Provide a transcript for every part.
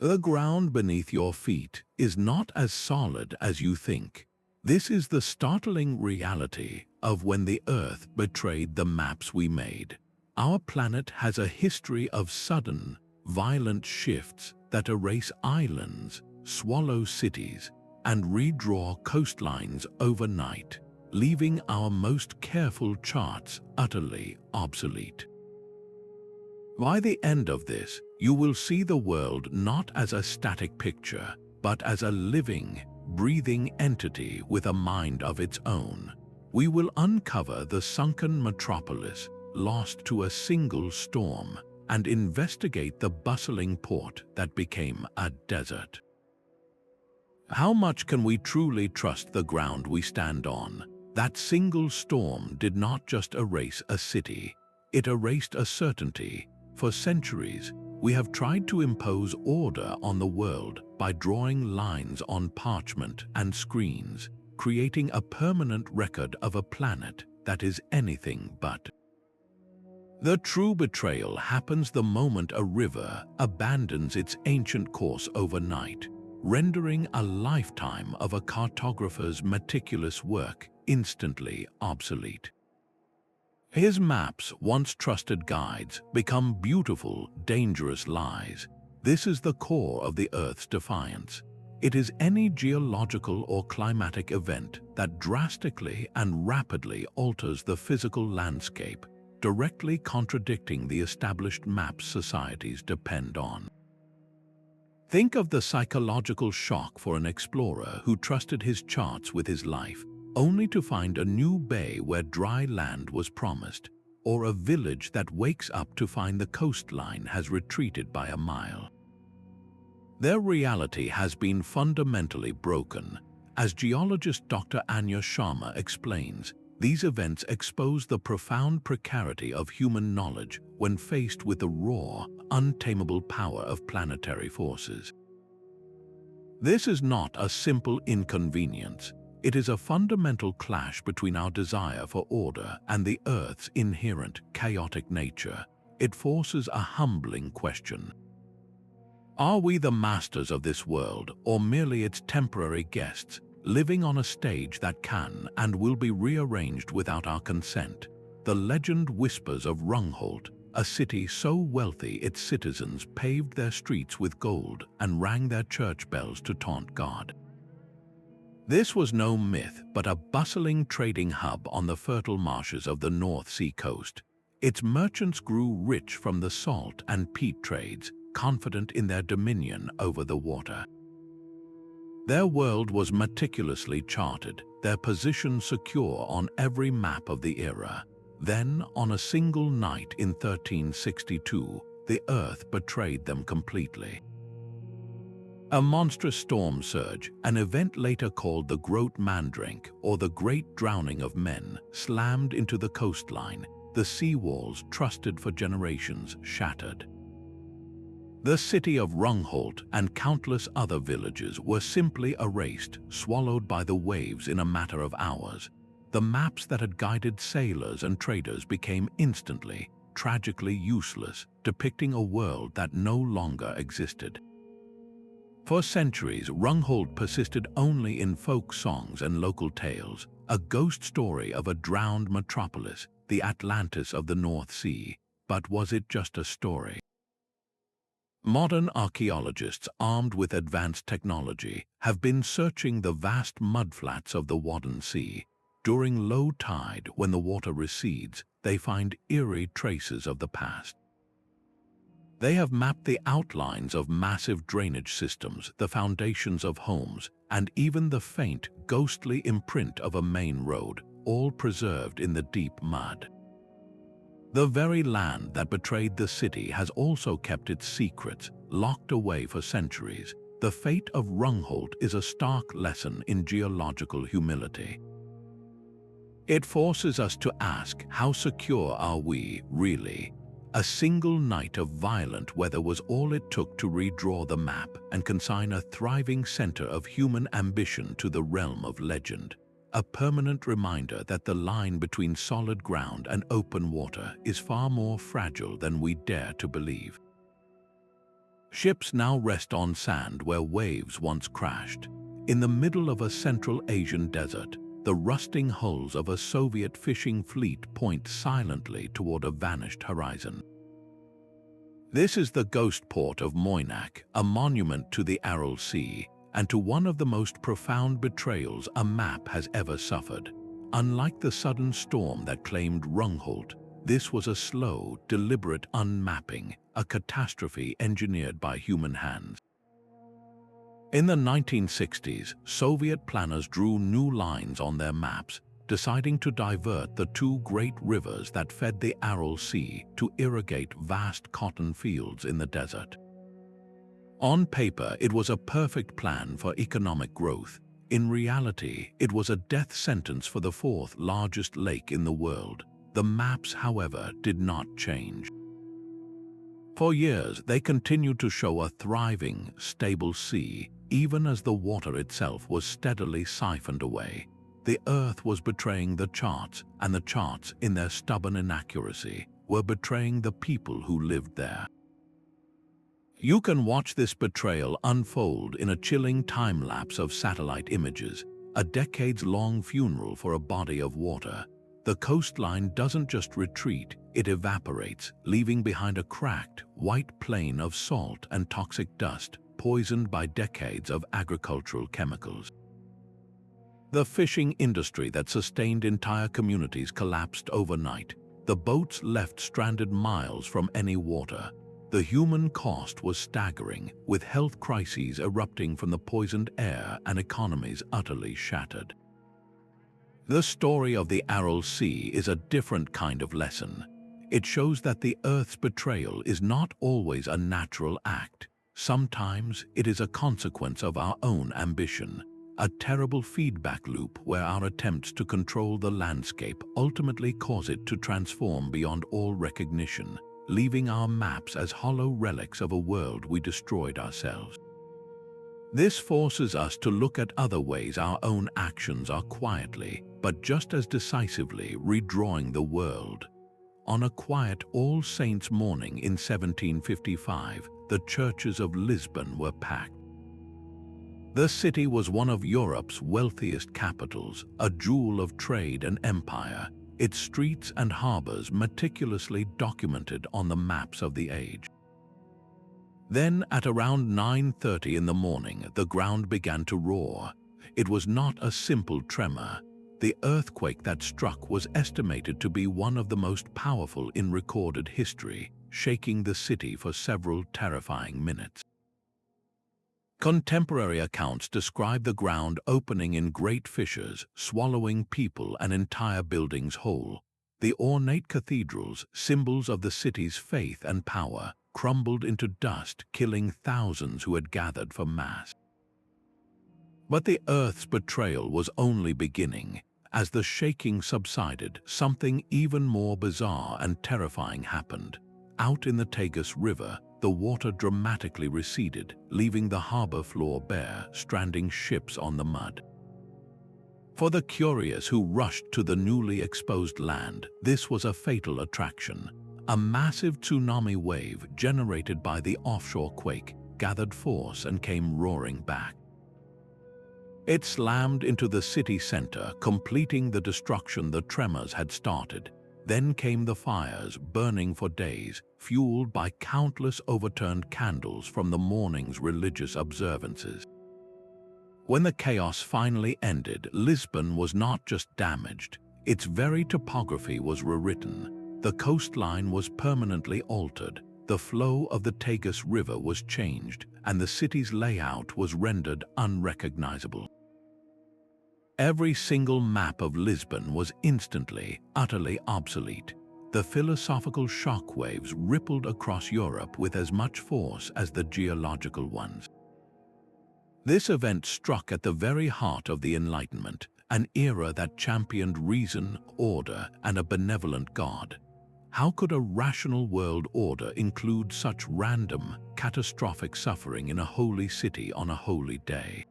The ground beneath your feet is not as solid as you think. This is the startling reality of when the Earth betrayed the maps we made. Our planet has a history of sudden, violent shifts that erase islands, swallow cities, and redraw coastlines overnight, leaving our most careful charts utterly obsolete. By the end of this, you will see the world not as a static picture, but as a living, breathing entity with a mind of its own. We will uncover the sunken metropolis, lost to a single storm, and investigate the bustling port that became a desert. How much can we truly trust the ground we stand on? That single storm did not just erase a city, it erased a certainty. For centuries, we have tried to impose order on the world by drawing lines on parchment and screens, creating a permanent record of a planet that is anything but. The true betrayal happens the moment a river abandons its ancient course overnight, rendering a lifetime of a cartographer's meticulous work instantly obsolete. His maps, once trusted guides, become beautiful, dangerous lies. This is the core of the Earth's defiance. It is any geological or climatic event that drastically and rapidly alters the physical landscape, directly contradicting the established maps societies depend on. Think of the psychological shock for an explorer who trusted his charts with his life, only to find a new bay where dry land was promised, or a village that wakes up to find the coastline has retreated by a mile. Their reality has been fundamentally broken. As geologist Dr. Anya Sharma explains, these events expose the profound precarity of human knowledge when faced with the raw, untamable power of planetary forces. This is not a simple inconvenience. It is a fundamental clash between our desire for order and the Earth's inherent chaotic nature. It forces a humbling question. Are we the masters of this world, or merely its temporary guests, living on a stage that can and will be rearranged without our consent? The legend whispers of Rungholt, a city so wealthy its citizens paved their streets with gold and rang their church bells to taunt God. This was no myth, but a bustling trading hub on the fertile marshes of the North Sea coast. Its merchants grew rich from the salt and peat trades, confident in their dominion over the water. Their world was meticulously charted, their position secure on every map of the era. Then, on a single night in 1362, the Earth betrayed them completely. A monstrous storm surge, an event later called the Groot Mandrink, or the Great Drowning of Men, slammed into the coastline. The seawalls, trusted for generations, shattered. The city of Rungholt and countless other villages were simply erased, swallowed by the waves in a matter of hours. The maps that had guided sailors and traders became instantly, tragically useless, depicting a world that no longer existed. For centuries, Rungholt persisted only in folk songs and local tales, a ghost story of a drowned metropolis, the Atlantis of the North Sea. But was it just a story? Modern archaeologists, armed with advanced technology, have been searching the vast mudflats of the Wadden Sea. During low tide, when the water recedes, they find eerie traces of the past. They have mapped the outlines of massive drainage systems, the foundations of homes, and even the faint, ghostly imprint of a main road, all preserved in the deep mud. The very land that betrayed the city has also kept its secrets, locked away for centuries. The fate of Rungholt is a stark lesson in geological humility. It forces us to ask, how secure are we, really? A single night of violent weather was all it took to redraw the map and consign a thriving center of human ambition to the realm of legend. A permanent reminder that the line between solid ground and open water is far more fragile than we dare to believe. Ships now rest on sand where waves once crashed. In the middle of a Central Asian desert, the rusting hulls of a Soviet fishing fleet point silently toward a vanished horizon. This is the ghost port of Moynak, a monument to the Aral Sea and to one of the most profound betrayals a map has ever suffered. Unlike the sudden storm that claimed Rungholt, this was a slow, deliberate unmapping, a catastrophe engineered by human hands. In the 1960s, Soviet planners drew new lines on their maps, deciding to divert the two great rivers that fed the Aral Sea to irrigate vast cotton fields in the desert. On paper, it was a perfect plan for economic growth. In reality, it was a death sentence for the fourth largest lake in the world. The maps, however, did not change. For years, they continued to show a thriving, stable sea, even as the water itself was steadily siphoned away. The Earth was betraying the charts, and the charts, in their stubborn inaccuracy, were betraying the people who lived there. You can watch this betrayal unfold in a chilling time-lapse of satellite images, a decades-long funeral for a body of water. The coastline doesn't just retreat, it evaporates, leaving behind a cracked, white plain of salt and toxic dust, poisoned by decades of agricultural chemicals. The fishing industry that sustained entire communities collapsed overnight. The boats left stranded miles from any water. The human cost was staggering, with health crises erupting from the poisoned air and economies utterly shattered. The story of the Aral Sea is a different kind of lesson. It shows that the Earth's betrayal is not always a natural act. Sometimes it is a consequence of our own ambition, a terrible feedback loop where our attempts to control the landscape ultimately cause it to transform beyond all recognition, leaving our maps as hollow relics of a world we destroyed ourselves. This forces us to look at other ways our own actions are quietly, but just as decisively, redrawing the world. On a quiet All Saints' morning in 1755, the churches of Lisbon were packed. The city was one of Europe's wealthiest capitals, a jewel of trade and empire, its streets and harbors meticulously documented on the maps of the age. Then, at around 9:30 in the morning, the ground began to roar. It was not a simple tremor. The earthquake that struck was estimated to be one of the most powerful in recorded history, shaking the city for several terrifying minutes. Contemporary accounts describe the ground opening in great fissures, swallowing people and entire buildings whole. The ornate cathedrals, symbols of the city's faith and power, crumbled into dust, killing thousands who had gathered for Mass. But the Earth's betrayal was only beginning. As the shaking subsided, something even more bizarre and terrifying happened. Out in the Tagus River, the water dramatically receded, leaving the harbor floor bare, stranding ships on the mud. For the curious who rushed to the newly exposed land, this was a fatal attraction. A massive tsunami wave generated by the offshore quake gathered force and came roaring back. It slammed into the city center, completing the destruction the tremors had started. Then came the fires, burning for days, fueled by countless overturned candles from the morning's religious observances. When the chaos finally ended, Lisbon was not just damaged, its very topography was rewritten. The coastline was permanently altered, the flow of the Tagus River was changed, and the city's layout was rendered unrecognizable. Every single map of Lisbon was instantly, utterly obsolete. The philosophical shockwaves rippled across Europe with as much force as the geological ones. This event struck at the very heart of the Enlightenment, an era that championed reason, order, and a benevolent God. How could a rational world order include such random, catastrophic suffering in a holy city on a holy day?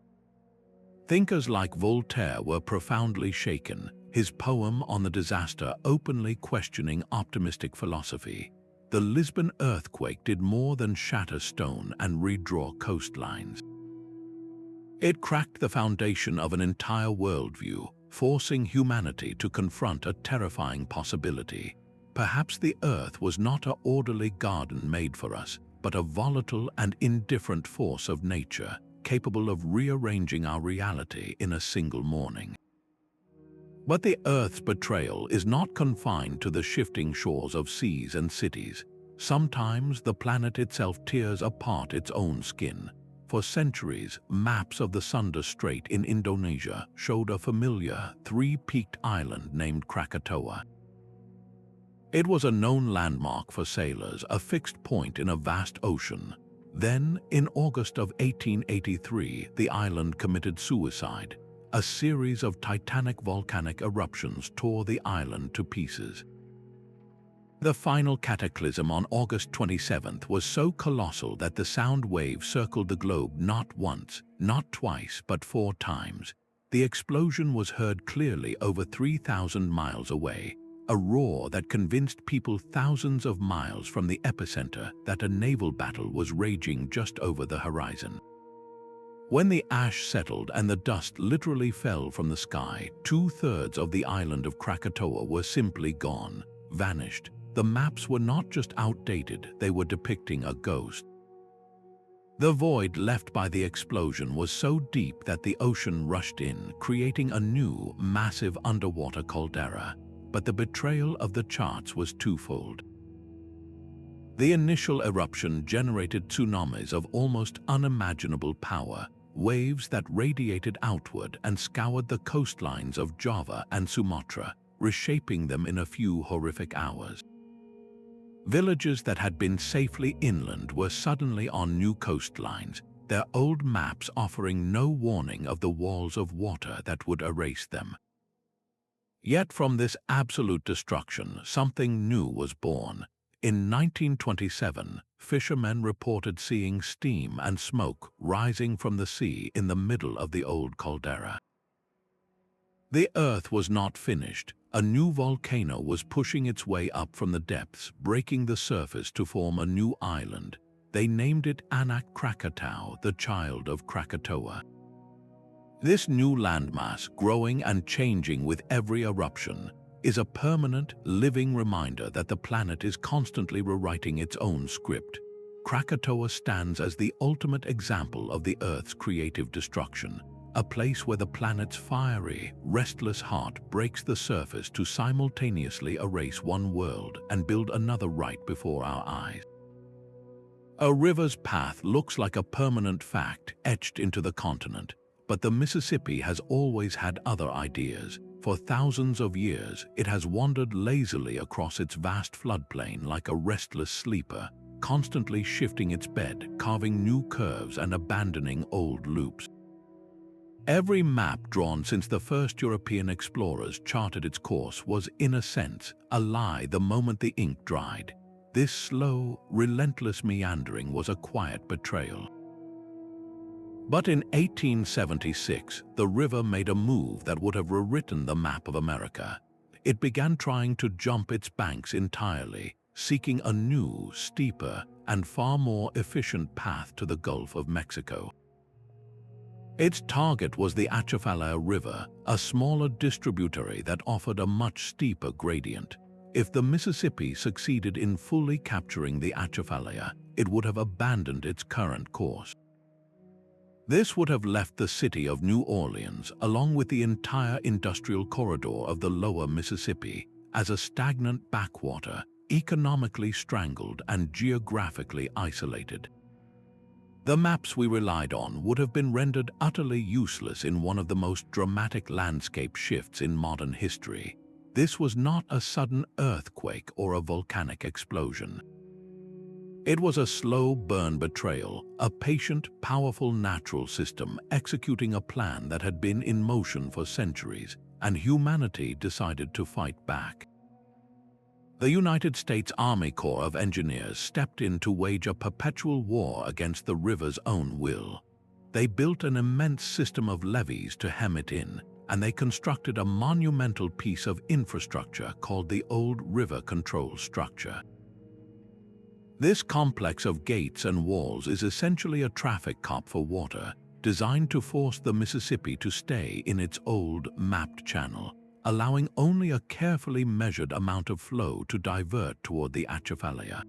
Thinkers like Voltaire were profoundly shaken, his poem on the disaster openly questioning optimistic philosophy. the Lisbon Earthquake did more than shatter stone and redraw coastlines. It cracked the foundation of an entire worldview, forcing humanity to confront a terrifying possibility. Perhaps the Earth was not an orderly garden made for us, but a volatile and indifferent force of nature, capable of rearranging our reality in a single morning. But the Earth's betrayal is not confined to the shifting shores of seas and cities. Sometimes the planet itself tears apart its own skin. For centuries, maps of the Sunda Strait in Indonesia showed a familiar three-peaked island named Krakatoa. It was a known landmark for sailors, a fixed point in a vast ocean. Then, in August of 1883, the island committed suicide. A series of titanic volcanic eruptions tore the island to pieces. The final cataclysm on August 27th was so colossal that the sound wave circled the globe not once, not twice, but 4 times. The explosion was heard clearly over 3,000 miles away, a roar that convinced people thousands of miles from the epicenter that a naval battle was raging just over the horizon. When the ash settled and the dust literally fell from the sky, 2/3 of the island of Krakatoa were simply gone, vanished. The maps were not just outdated, they were depicting a ghost. The void left by the explosion was so deep that the ocean rushed in, creating a new, massive underwater caldera. But the betrayal of the charts was twofold. The initial eruption generated tsunamis of almost unimaginable power, waves that radiated outward and scoured the coastlines of Java and Sumatra, reshaping them in a few horrific hours. Villages that had been safely inland were suddenly on new coastlines, their old maps offering no warning of the walls of water that would erase them. Yet from this absolute destruction, something new was born. In 1927, fishermen reported seeing steam and smoke rising from the sea in the middle of the old caldera. The Earth was not finished. A new volcano was pushing its way up from the depths, breaking the surface to form a new island. They named it Anak Krakatau, the child of Krakatoa. This new landmass, growing and changing with every eruption, is a permanent, living reminder that the planet is constantly rewriting its own script. Krakatoa stands as the ultimate example of the Earth's creative destruction, a place where the planet's fiery, restless heart breaks the surface to simultaneously erase one world and build another right before our eyes. A river's path looks like a permanent fact etched into the continent, but the Mississippi has always had other ideas. For thousands of years, it has wandered lazily across its vast floodplain like a restless sleeper, constantly shifting its bed, carving new curves and abandoning old loops. Every map drawn since the first European explorers charted its course was, in a sense, a lie the moment the ink dried. This slow, relentless meandering was a quiet betrayal. But in 1876, the river made a move that would have rewritten the map of America. It began trying to jump its banks entirely, seeking a new, steeper, and far more efficient path to the Gulf of Mexico. Its target was the Atchafalaya River, a smaller distributary that offered a much steeper gradient. If the Mississippi succeeded in fully capturing the Atchafalaya, it would have abandoned its current course. This would have left the city of New Orleans, along with the entire industrial corridor of the lower Mississippi, as a stagnant backwater, economically strangled and geographically isolated. The maps we relied on would have been rendered utterly useless in one of the most dramatic landscape shifts in modern history. This was not a sudden earthquake or a volcanic explosion. It was a slow burn betrayal, a patient, powerful natural system executing a plan that had been in motion for centuries, and humanity decided to fight back. The United States Army Corps of Engineers stepped in to wage a perpetual war against the river's own will. They built an immense system of levees to hem it in, and they constructed a monumental piece of infrastructure called the Old River Control Structure. This complex of gates and walls is essentially a traffic cop for water, designed to force the Mississippi to stay in its old, mapped channel, allowing only a carefully measured amount of flow to divert toward the Atchafalaya.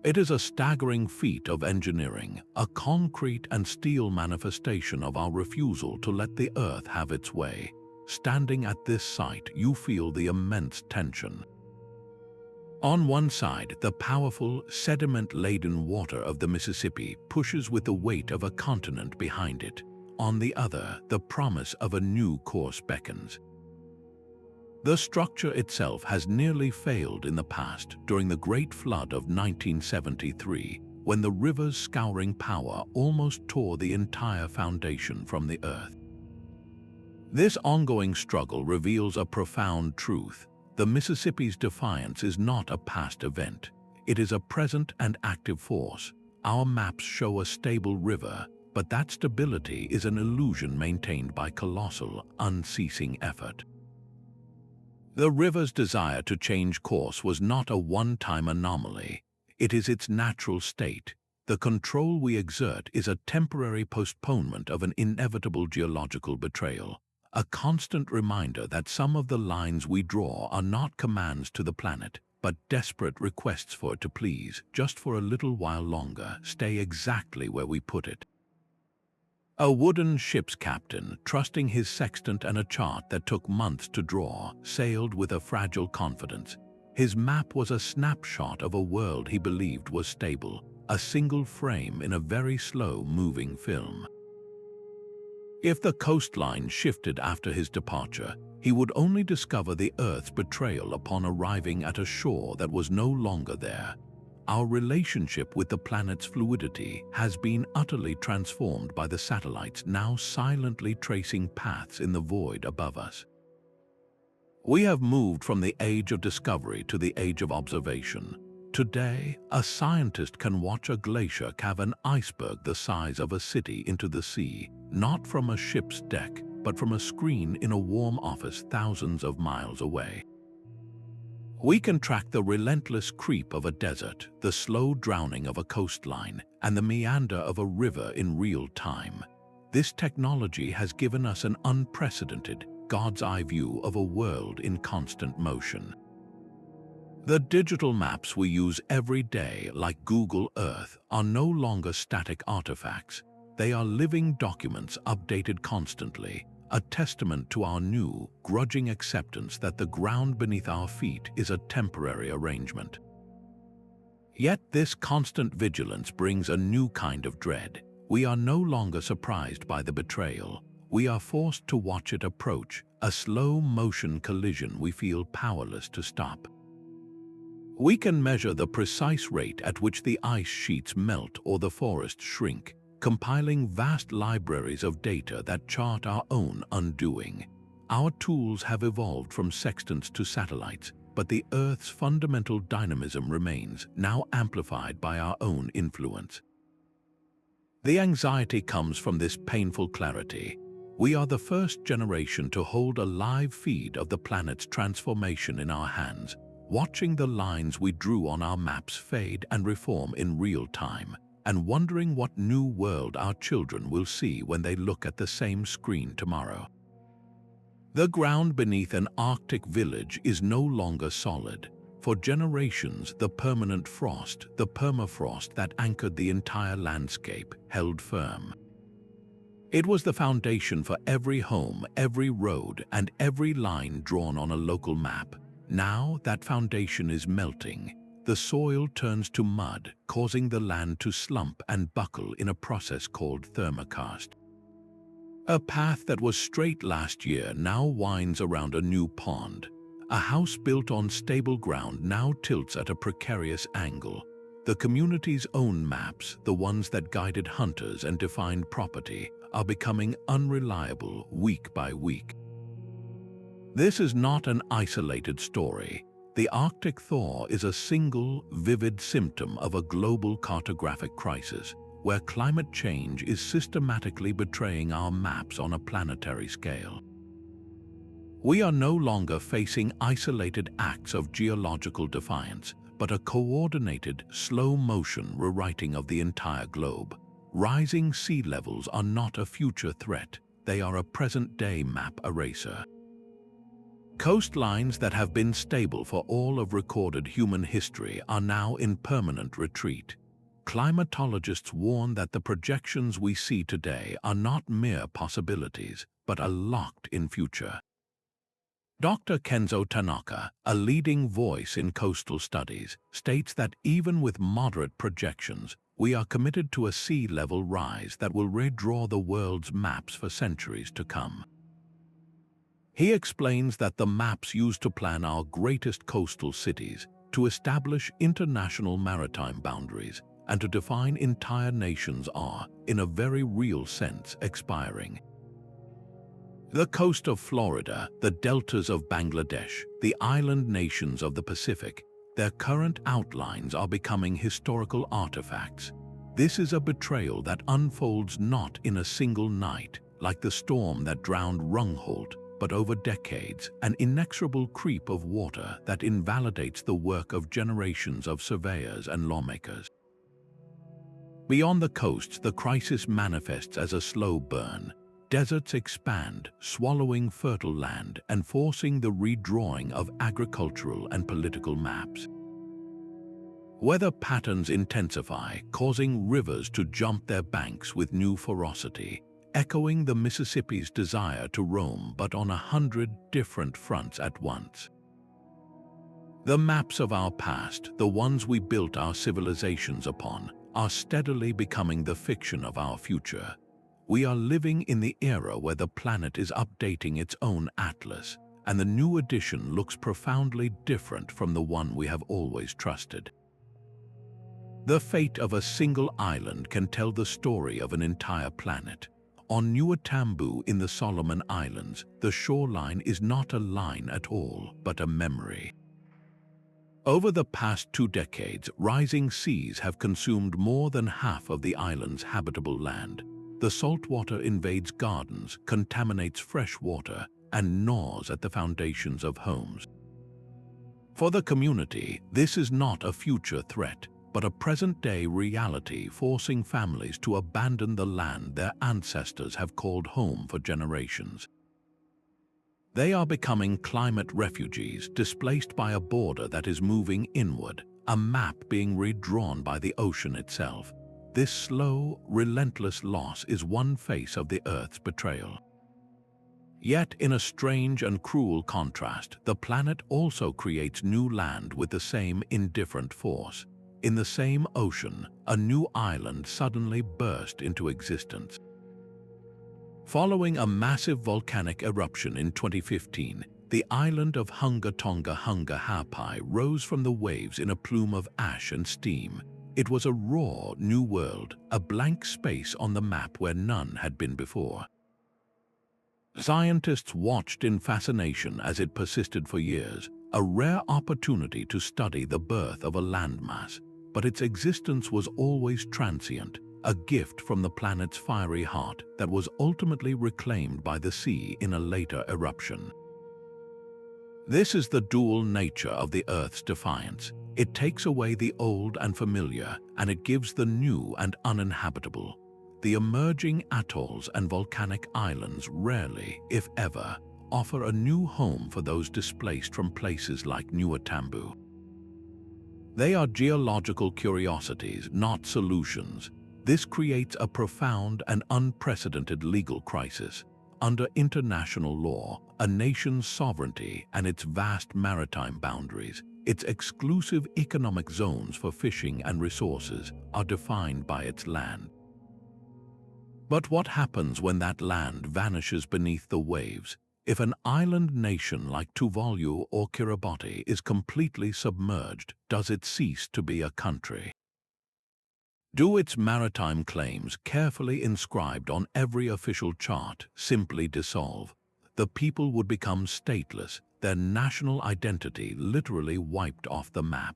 It is a staggering feat of engineering, a concrete and steel manifestation of our refusal to let the Earth have its way. Standing at this site, you feel the immense tension. On one side, the powerful, sediment-laden water of the Mississippi pushes with the weight of a continent behind it. On the other, the promise of a new course beckons. The structure itself has nearly failed in the past during the Great Flood of 1973, when the river's scouring power almost tore the entire foundation from the earth. This ongoing struggle reveals a profound truth. The Mississippi's defiance is not a past event. It is a present and active force. Our maps show a stable river, but that stability is an illusion maintained by colossal, unceasing effort. The river's desire to change course was not a one-time anomaly. It is its natural state. The control we exert is a temporary postponement of an inevitable geological betrayal, a constant reminder that some of the lines we draw are not commands to the planet, but desperate requests for it to please, just for a little while longer, stay exactly where we put it. A wooden ship's captain, trusting his sextant and a chart that took months to draw, sailed with a fragile confidence. His map was a snapshot of a world he believed was stable, a single frame in a very slow-moving film. If the coastline shifted after his departure, he would only discover the Earth's betrayal upon arriving at a shore that was no longer there. Our relationship with the planet's fluidity has been utterly transformed by the satellites now silently tracing paths in the void above us. We have moved from the age of discovery to the age of observation. Today, a scientist can watch a glacier cave an iceberg the size of a city into the sea, not from a ship's deck, but from a screen in a warm office thousands of miles away. We can track the relentless creep of a desert, the slow drowning of a coastline, and the meander of a river in real time. This technology has given us an unprecedented, God's-eye view of a world in constant motion. The digital maps we use every day, like Google Earth, are no longer static artifacts. They are living documents updated constantly, a testament to our new, grudging acceptance that the ground beneath our feet is a temporary arrangement. Yet this constant vigilance brings a new kind of dread. We are no longer surprised by the betrayal. We are forced to watch it approach, a slow-motion collision we feel powerless to stop. We can measure the precise rate at which the ice sheets melt or the forests shrink, compiling vast libraries of data that chart our own undoing. Our tools have evolved from sextants to satellites, but the Earth's fundamental dynamism remains, now amplified by our own influence. The anxiety comes from this painful clarity. We are the first generation to hold a live feed of the planet's transformation in our hands, watching the lines we drew on our maps fade and reform in real time, and wondering what new world our children will see when they look at the same screen tomorrow. The ground beneath an Arctic village is no longer solid. For generations, the permanent frost, the permafrost that anchored the entire landscape, held firm. It was the foundation for every home, every road, and every line drawn on a local map. Now that foundation is melting. The soil turns to mud, causing the land to slump and buckle in a process called thermokarst. A path that was straight last year now winds around a new pond. A house built on stable ground now tilts at a precarious angle. The community's own maps, the ones that guided hunters and defined property, are becoming unreliable week by week. This is not an isolated story. The Arctic thaw is a single, vivid symptom of a global cartographic crisis, where climate change is systematically betraying our maps on a planetary scale. We are no longer facing isolated acts of geological defiance, but a coordinated, slow-motion rewriting of the entire globe. Rising sea levels are not a future threat, they are a present-day map eraser. Coastlines that have been stable for all of recorded human history are now in permanent retreat. Climatologists warn that the projections we see today are not mere possibilities, but a locked-in future. Dr. Kenzo Tanaka, a leading voice in coastal studies, states that even with moderate projections, we are committed to a sea level rise that will redraw the world's maps for centuries to come. He explains that the maps used to plan our greatest coastal cities, to establish international maritime boundaries, and to define entire nations are, in a very real sense, expiring. The coast of Florida, the deltas of Bangladesh, the island nations of the Pacific, their current outlines are becoming historical artifacts. This is a betrayal that unfolds not in a single night, like the storm that drowned Rungholt, but over decades, an inexorable creep of water that invalidates the work of generations of surveyors and lawmakers. Beyond the coasts, the crisis manifests as a slow burn. Deserts expand, swallowing fertile land and forcing the redrawing of agricultural and political maps. Weather patterns intensify, causing rivers to jump their banks with new ferocity, echoing the Mississippi's desire to roam but on 100 different fronts at once. The maps of our past, the ones we built our civilizations upon, are steadily becoming the fiction of our future. We are living in the era where the planet is updating its own atlas, and the new edition looks profoundly different from the one we have always trusted. The fate of a single island can tell the story of an entire planet. On Nuatambu in the Solomon Islands, the shoreline is not a line at all, but a memory. Over the past 2 decades, rising seas have consumed more than half of the island's habitable land. The saltwater invades gardens, contaminates fresh water, and gnaws at the foundations of homes. For the community, this is not a future threat, but a present-day reality forcing families to abandon the land their ancestors have called home for generations. They are becoming climate refugees, displaced by a border that is moving inward, a map being redrawn by the ocean itself. This slow, relentless loss is one face of the Earth's betrayal. Yet, in a strange and cruel contrast, the planet also creates new land with the same indifferent force. In the same ocean, a new island suddenly burst into existence. Following a massive volcanic eruption in 2015, the island of Hunga Tonga Hunga Hapai rose from the waves in a plume of ash and steam. It was a raw new world, a blank space on the map where none had been before. Scientists watched in fascination as it persisted for years, a rare opportunity to study the birth of a landmass, but its existence was always transient, a gift from the planet's fiery heart that was ultimately reclaimed by the sea in a later eruption. This is the dual nature of the Earth's defiance. It takes away the old and familiar, and it gives the new and uninhabitable. The emerging atolls and volcanic islands rarely, if ever, offer a new home for those displaced from places like Nuatambu. They are geological curiosities, not solutions. This creates a profound and unprecedented legal crisis. Under international law, a nation's sovereignty and its vast maritime boundaries, its exclusive economic zones for fishing and resources, are defined by its land. But what happens when that land vanishes beneath the waves? If an island nation like Tuvalu or Kiribati is completely submerged, does it cease to be a country? Do its maritime claims, carefully inscribed on every official chart, simply dissolve? The people would become stateless, their national identity literally wiped off the map.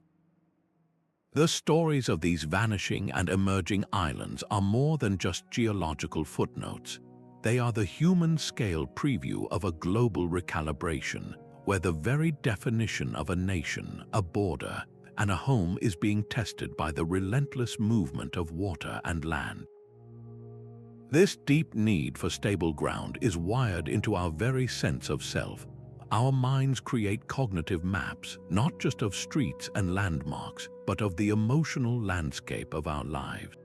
The stories of these vanishing and emerging islands are more than just geological footnotes. They are the human-scale preview of a global recalibration, where the very definition of a nation, a border, and a home is being tested by the relentless movement of water and land. This deep need for stable ground is wired into our very sense of self. Our minds create cognitive maps, not just of streets and landmarks, but of the emotional landscape of our lives.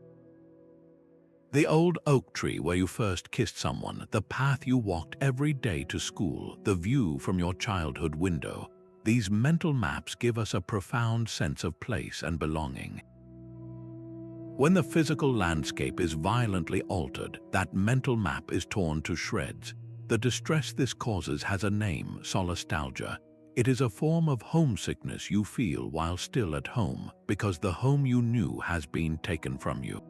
The old oak tree where you first kissed someone, the path you walked every day to school, the view from your childhood window. These mental maps give us a profound sense of place and belonging. When the physical landscape is violently altered, that mental map is torn to shreds. The distress this causes has a name: solastalgia. It is a form of homesickness you feel while still at home, because the home you knew has been taken from you.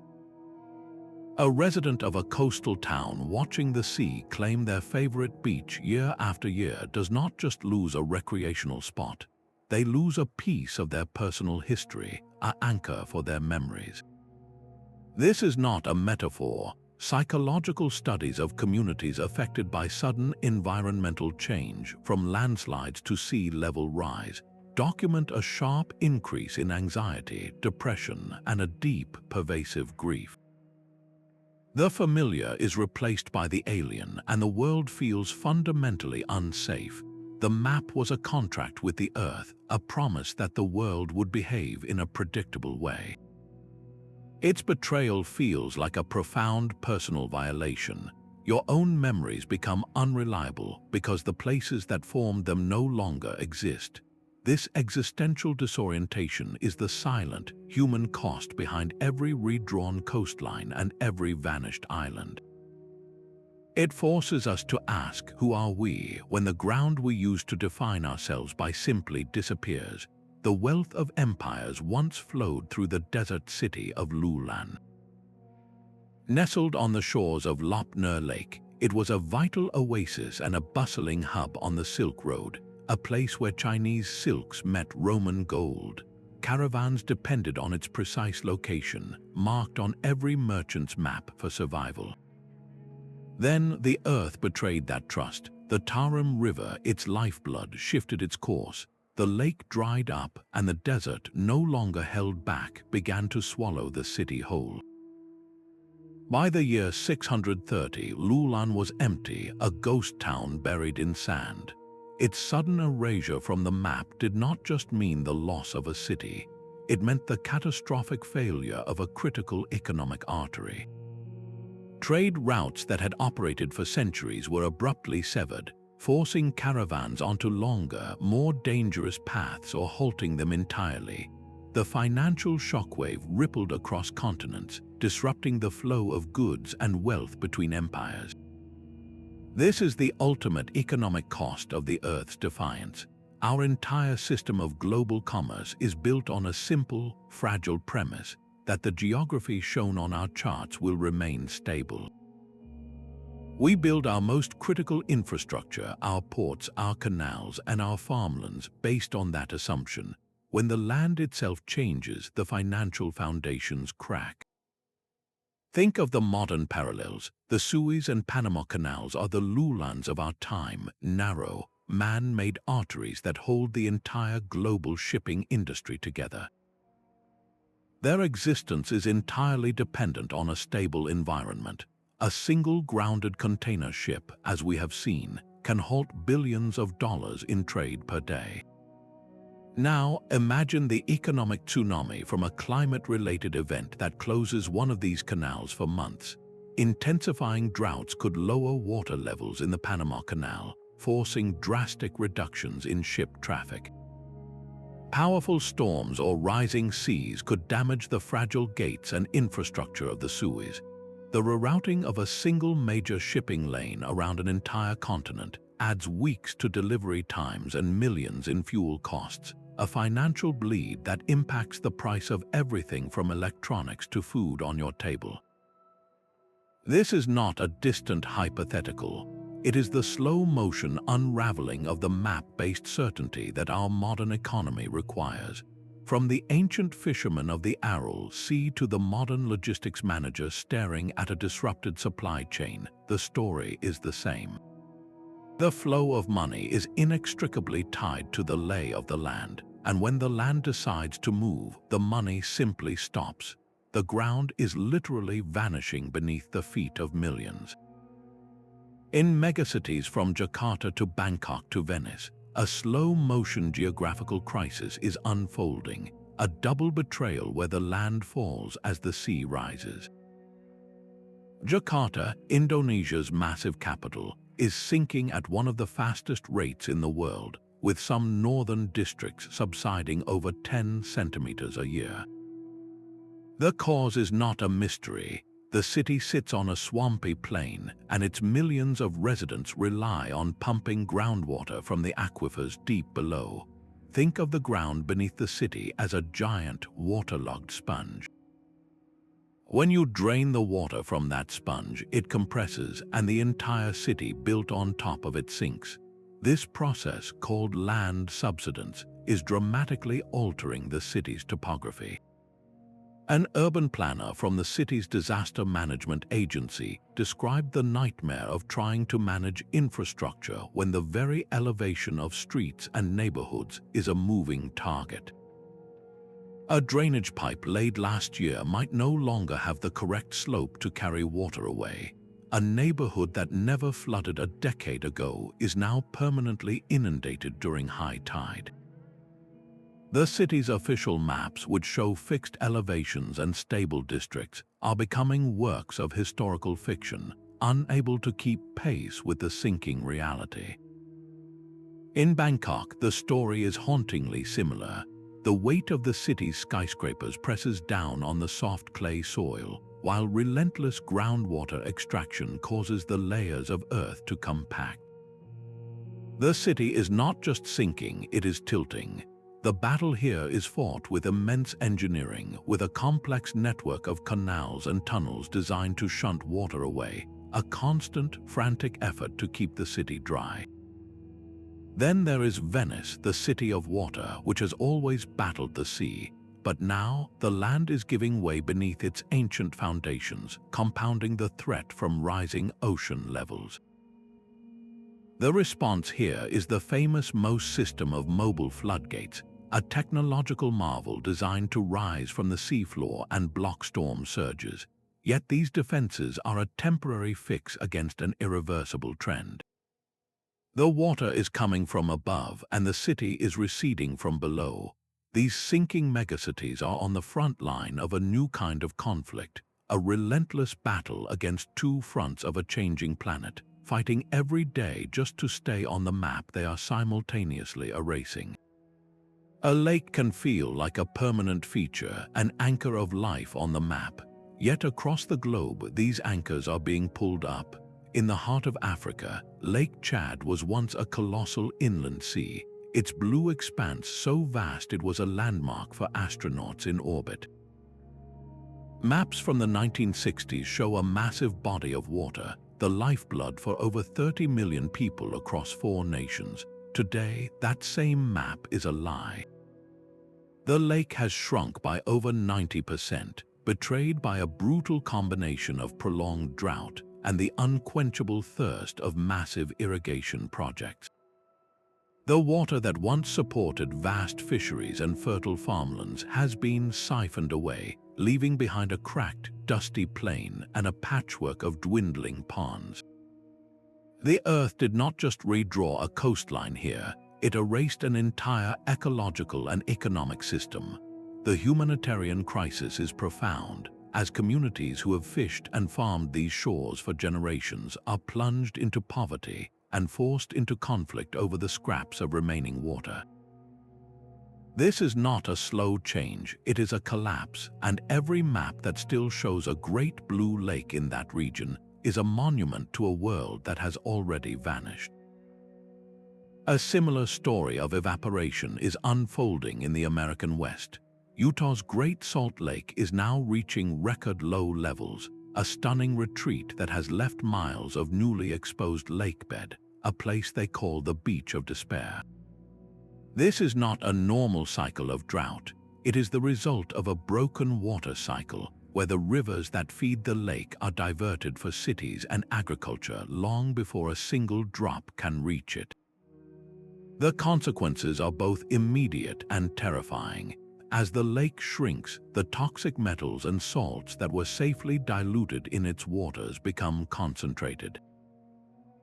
A resident of a coastal town watching the sea claim their favorite beach year after year does not just lose a recreational spot. They lose a piece of their personal history, an anchor for their memories. This is not a metaphor. Psychological studies of communities affected by sudden environmental change, from landslides to sea level rise, document a sharp increase in anxiety, depression, and a deep, pervasive grief. The familiar is replaced by the alien, and the world feels fundamentally unsafe. The map was a contract with the Earth, a promise that the world would behave in a predictable way. Its betrayal feels like a profound personal violation. Your own memories become unreliable because the places that formed them no longer exist. This existential disorientation is the silent, human cost behind every redrawn coastline and every vanished island. It forces us to ask, who are we, when the ground we use to define ourselves by simply disappears? The wealth of empires once flowed through the desert city of Lulan. Nestled on the shores of Lop Nur Lake, it was a vital oasis and a bustling hub on the Silk Road, a place where Chinese silks met Roman gold. Caravans depended on its precise location, marked on every merchant's map for survival. Then the Earth betrayed that trust. The Tarim River, its lifeblood, shifted its course. The lake dried up, and the desert, no longer held back, began to swallow the city whole. By the year 630, Lulan was empty, a ghost town buried in sand. Its sudden erasure from the map did not just mean the loss of a city. It meant the catastrophic failure of a critical economic artery. Trade routes that had operated for centuries were abruptly severed, forcing caravans onto longer, more dangerous paths or halting them entirely. The financial shockwave rippled across continents, disrupting the flow of goods and wealth between empires. This is the ultimate economic cost of the Earth's defiance. Our entire system of global commerce is built on a simple, fragile premise that the geography shown on our charts will remain stable. We build our most critical infrastructure, our ports, our canals, and our farmlands based on that assumption. When the land itself changes, the financial foundations crack. Think of the modern parallels. The Suez and Panama Canals are the Lulans of our time, narrow, man-made arteries that hold the entire global shipping industry together. Their existence is entirely dependent on a stable environment. A single grounded container ship, as we have seen, can halt billions of dollars in trade per day. Now, imagine the economic tsunami from a climate-related event that closes one of these canals for months. Intensifying droughts could lower water levels in the Panama Canal, forcing drastic reductions in ship traffic. Powerful storms or rising seas could damage the fragile gates and infrastructure of the Suez. The rerouting of a single major shipping lane around an entire continent adds weeks to delivery times and millions in fuel costs, a financial bleed that impacts the price of everything from electronics to food on your table. This is not a distant hypothetical. It is the slow-motion unraveling of the map-based certainty that our modern economy requires. From the ancient fisherman of the Aral Sea to the modern logistics manager staring at a disrupted supply chain, the story is the same. The flow of money is inextricably tied to the lay of the land. and when the land decides to move, the money simply stops. The ground is literally vanishing beneath the feet of millions. In megacities from Jakarta to Bangkok to Venice, a slow-motion geographical crisis is unfolding, a double betrayal where the land falls as the sea rises. Jakarta, Indonesia's massive capital, is sinking at one of the fastest rates in the world, with some northern districts subsiding over 10 centimeters a year. The cause is not a mystery. The city sits on a swampy plain, and its millions of residents rely on pumping groundwater from the aquifers deep below. Think of the ground beneath the city as a giant, waterlogged sponge. When you drain the water from that sponge, it compresses, and the entire city built on top of it sinks. This process, called land subsidence, is dramatically altering the city's topography. An urban planner from the city's disaster management agency described the nightmare of trying to manage infrastructure when the very elevation of streets and neighborhoods is a moving target. A drainage pipe laid last year might no longer have the correct slope to carry water away. A neighborhood that never flooded a decade ago is now permanently inundated during high tide. The city's official maps, which show fixed elevations and stable districts, are becoming works of historical fiction, unable to keep pace with the sinking reality. In Bangkok, the story is hauntingly similar. The weight of the city's skyscrapers presses down on the soft clay soil, while relentless groundwater extraction causes the layers of earth to compact. The city is not just sinking, it is tilting. The battle here is fought with immense engineering, with a complex network of canals and tunnels designed to shunt water away, a constant, frantic effort to keep the city dry. Then there is Venice, the city of water, which has always battled the sea, but now the land is giving way beneath its ancient foundations, compounding the threat from rising ocean levels. The response here is the famous MOSE system of mobile floodgates, a technological marvel designed to rise from the seafloor and block storm surges. Yet these defenses are a temporary fix against an irreversible trend. The water is coming from above and the city is receding from below. These sinking megacities are on the front line of a new kind of conflict, a relentless battle against two fronts of a changing planet, fighting every day just to stay on the map they are simultaneously erasing. A lake can feel like a permanent feature, an anchor of life on the map. Yet across the globe, these anchors are being pulled up. In the heart of Africa, Lake Chad was once a colossal inland sea, its blue expanse so vast it was a landmark for astronauts in orbit. Maps from the 1960s show a massive body of water, the lifeblood for over 30 million people across 4 nations. Today, that same map is a lie. The lake has shrunk by over 90%, betrayed by a brutal combination of prolonged drought and the unquenchable thirst of massive irrigation projects. The water that once supported vast fisheries and fertile farmlands has been siphoned away, leaving behind a cracked, dusty plain and a patchwork of dwindling ponds. The Earth did not just redraw a coastline here, it erased an entire ecological and economic system. The humanitarian crisis is profound, as communities who have fished and farmed these shores for generations are plunged into poverty and forced into conflict over the scraps of remaining water. This is not a slow change, it is a collapse, and every map that still shows a great blue lake in that region is a monument to a world that has already vanished. A similar story of evaporation is unfolding in the American West. Utah's Great Salt Lake is now reaching record low levels, a stunning retreat that has left miles of newly exposed lakebed, a place they call the Beach of Despair. This is not a normal cycle of drought. It is the result of a broken water cycle where the rivers that feed the lake are diverted for cities and agriculture long before a single drop can reach it. The consequences are both immediate and terrifying. As the lake shrinks, the toxic metals and salts that were safely diluted in its waters become concentrated.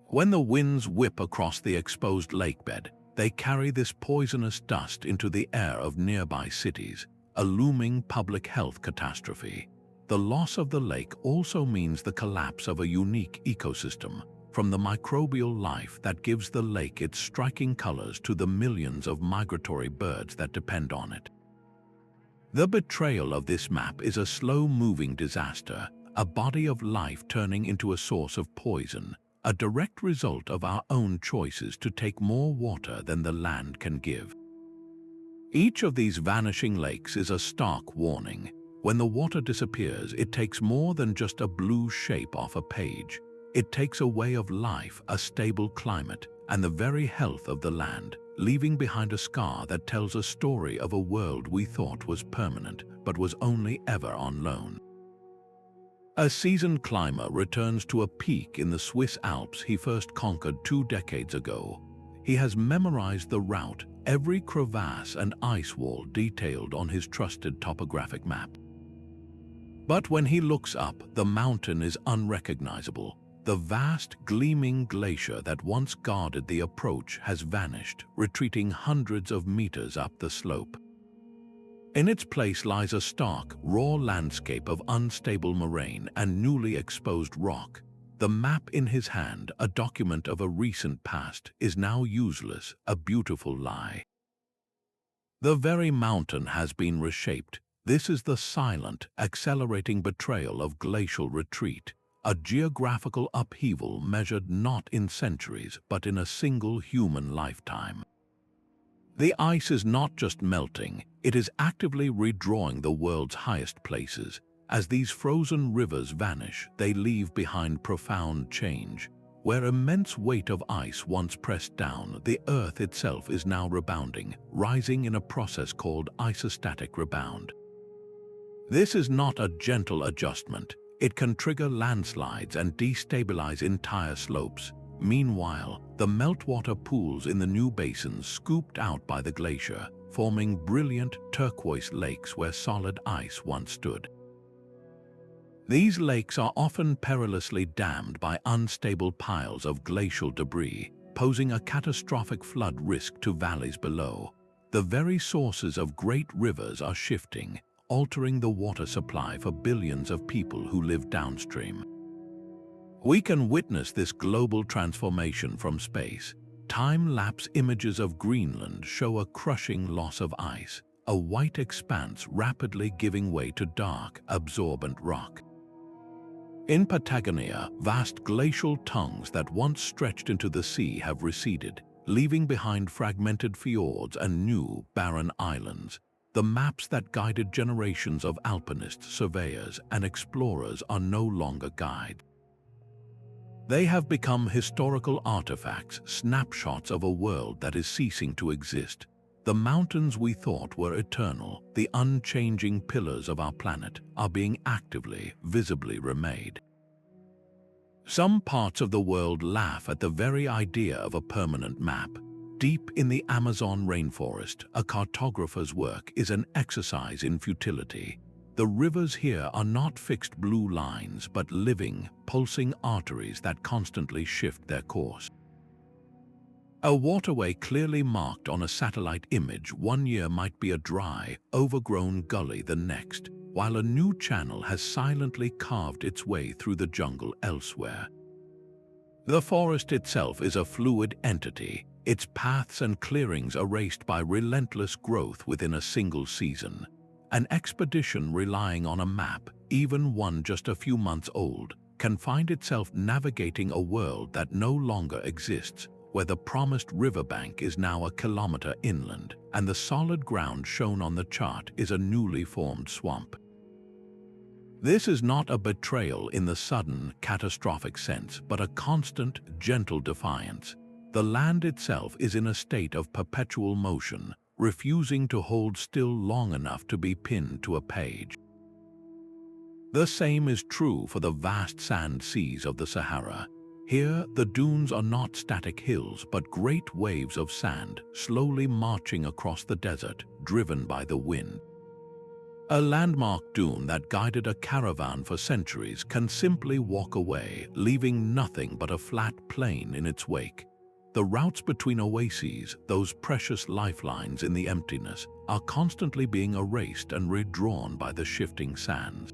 When the winds whip across the exposed lakebed, they carry this poisonous dust into the air of nearby cities, a looming public health catastrophe. The loss of the lake also means the collapse of a unique ecosystem, from the microbial life that gives the lake its striking colors to the millions of migratory birds that depend on it. The betrayal of this map is a slow-moving disaster, a body of life turning into a source of poison, a direct result of our own choices to take more water than the land can give. Each of these vanishing lakes is a stark warning. When the water disappears, it takes more than just a blue shape off a page. It takes a way of life, a stable climate, and the very health of the land, leaving behind a scar that tells a story of a world we thought was permanent, but was only ever on loan. A seasoned climber returns to a peak in the Swiss Alps he first conquered 2 decades ago. He has memorized the route, every crevasse and ice wall detailed on his trusted topographic map. But when he looks up, the mountain is unrecognizable. The vast, gleaming glacier that once guarded the approach has vanished, retreating hundreds of meters up the slope. In its place lies a stark, raw landscape of unstable moraine and newly exposed rock. The map in his hand, a document of a recent past, is now useless, a beautiful lie. The very mountain has been reshaped. This is the silent, accelerating betrayal of glacial retreat, a geographical upheaval measured not in centuries but in a single human lifetime. The ice is not just melting, it is actively redrawing the world's highest places. As these frozen rivers vanish, they leave behind profound change. Where immense weight of ice once pressed down, the Earth itself is now rebounding, rising in a process called isostatic rebound. This is not a gentle adjustment. It can trigger landslides and destabilize entire slopes. Meanwhile, the meltwater pools in the new basins scooped out by the glacier, forming brilliant turquoise lakes where solid ice once stood. These lakes are often perilously dammed by unstable piles of glacial debris, posing a catastrophic flood risk to valleys below. The very sources of great rivers are shifting, altering the water supply for billions of people who live downstream. We can witness this global transformation from space. Time-lapse images of Greenland show a crushing loss of ice, a white expanse rapidly giving way to dark, absorbent rock. In Patagonia, vast glacial tongues that once stretched into the sea have receded, leaving behind fragmented fjords and new, barren islands. The maps that guided generations of alpinists, surveyors, and explorers are no longer guides. They have become historical artifacts, snapshots of a world that is ceasing to exist. The mountains we thought were eternal, the unchanging pillars of our planet, are being actively, visibly remade. Some parts of the world laugh at the very idea of a permanent map. Deep in the Amazon rainforest, a cartographer's work is an exercise in futility. The rivers here are not fixed blue lines, but living, pulsing arteries that constantly shift their course. A waterway clearly marked on a satellite image one year might be a dry, overgrown gully the next, while a new channel has silently carved its way through the jungle elsewhere. The forest itself is a fluid entity, its paths and clearings erased by relentless growth within a single season. An expedition relying on a map, even one just a few months old, can find itself navigating a world that no longer exists, where the promised riverbank is now a kilometer inland, and the solid ground shown on the chart is a newly formed swamp. This is not a betrayal in the sudden, catastrophic sense, but a constant, gentle defiance. The land itself is in a state of perpetual motion, refusing to hold still long enough to be pinned to a page. The same is true for the vast sand seas of the Sahara. Here, the dunes are not static hills, but great waves of sand, slowly marching across the desert, driven by the wind. A landmark dune that guided a caravan for centuries can simply walk away, leaving nothing but a flat plain in its wake. The routes between oases, those precious lifelines in the emptiness, are constantly being erased and redrawn by the shifting sands.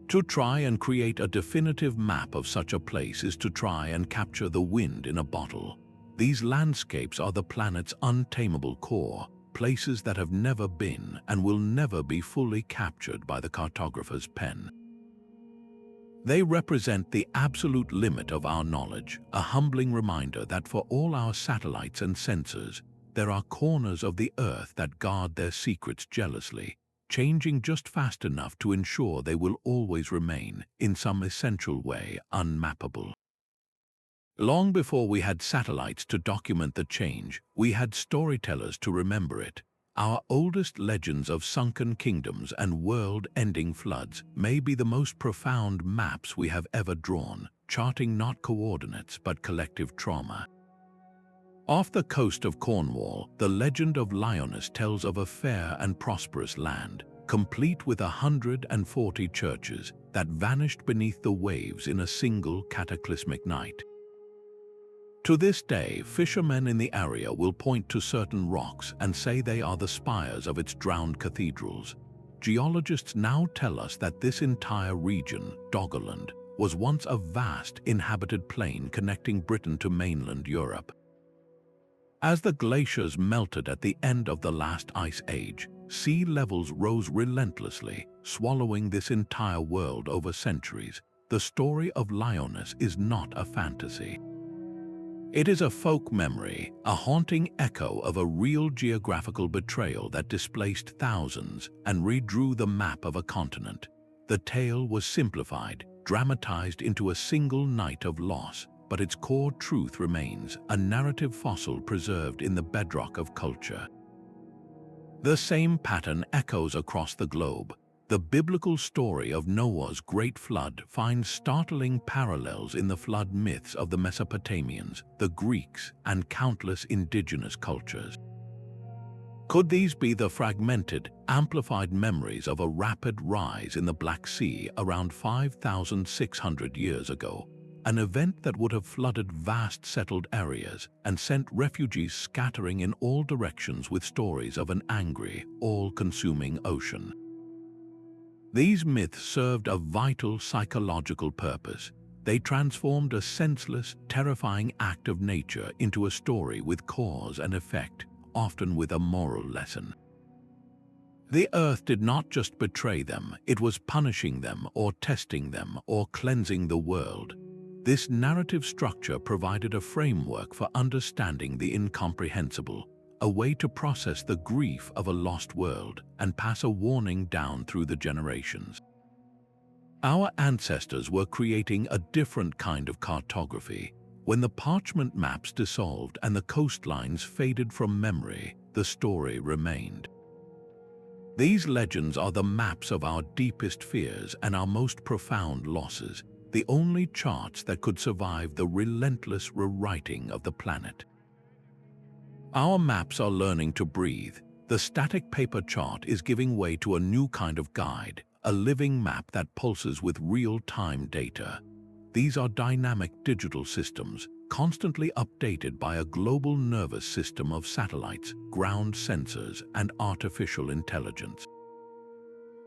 To try and create a definitive map of such a place is to try and capture the wind in a bottle. These landscapes are the planet's untamable core, places that have never been and will never be fully captured by the cartographer's pen. They represent the absolute limit of our knowledge, a humbling reminder that for all our satellites and sensors, there are corners of the Earth that guard their secrets jealously, changing just fast enough to ensure they will always remain, in some essential way, unmappable. Long before we had satellites to document the change, we had storytellers to remember it. Our oldest legends of sunken kingdoms and world-ending floods may be the most profound maps we have ever drawn, charting not coordinates but collective trauma. Off the coast of Cornwall, the legend of Lyoness tells of a fair and prosperous land, complete with 140 churches, that vanished beneath the waves in a single cataclysmic night. To this day, fishermen in the area will point to certain rocks and say they are the spires of its drowned cathedrals. Geologists now tell us that this entire region, Doggerland, was once a vast inhabited plain connecting Britain to mainland Europe. As the glaciers melted at the end of the last ice age, sea levels rose relentlessly, swallowing this entire world over centuries. The story of Lyoness is not a fantasy. It is a folk memory, a haunting echo of a real geographical betrayal that displaced thousands and redrew the map of a continent. The tale was simplified, dramatized into a single night of loss, but its core truth remains, a narrative fossil preserved in the bedrock of culture. The same pattern echoes across the globe. The biblical story of Noah's great flood finds startling parallels in the flood myths of the Mesopotamians, the Greeks, and countless indigenous cultures. Could these be the fragmented, amplified memories of a rapid rise in the Black Sea around 5,600 years ago? An event that would have flooded vast settled areas and sent refugees scattering in all directions with stories of an angry, all-consuming ocean. These myths served a vital psychological purpose. They transformed a senseless, terrifying act of nature into a story with cause and effect, often with a moral lesson. The Earth did not just betray them, it was punishing them or testing them or cleansing the world. This narrative structure provided a framework for understanding the incomprehensible, a way to process the grief of a lost world and pass a warning down through the generations. Our ancestors were creating a different kind of cartography. When the parchment maps dissolved and the coastlines faded from memory, the story remained. These legends are the maps of our deepest fears and our most profound losses, the only charts that could survive the relentless rewriting of the planet. Our maps are learning to breathe. The static paper chart is giving way to a new kind of guide, a living map that pulses with real-time data. These are dynamic digital systems, constantly updated by a global nervous system of satellites, ground sensors, and artificial intelligence.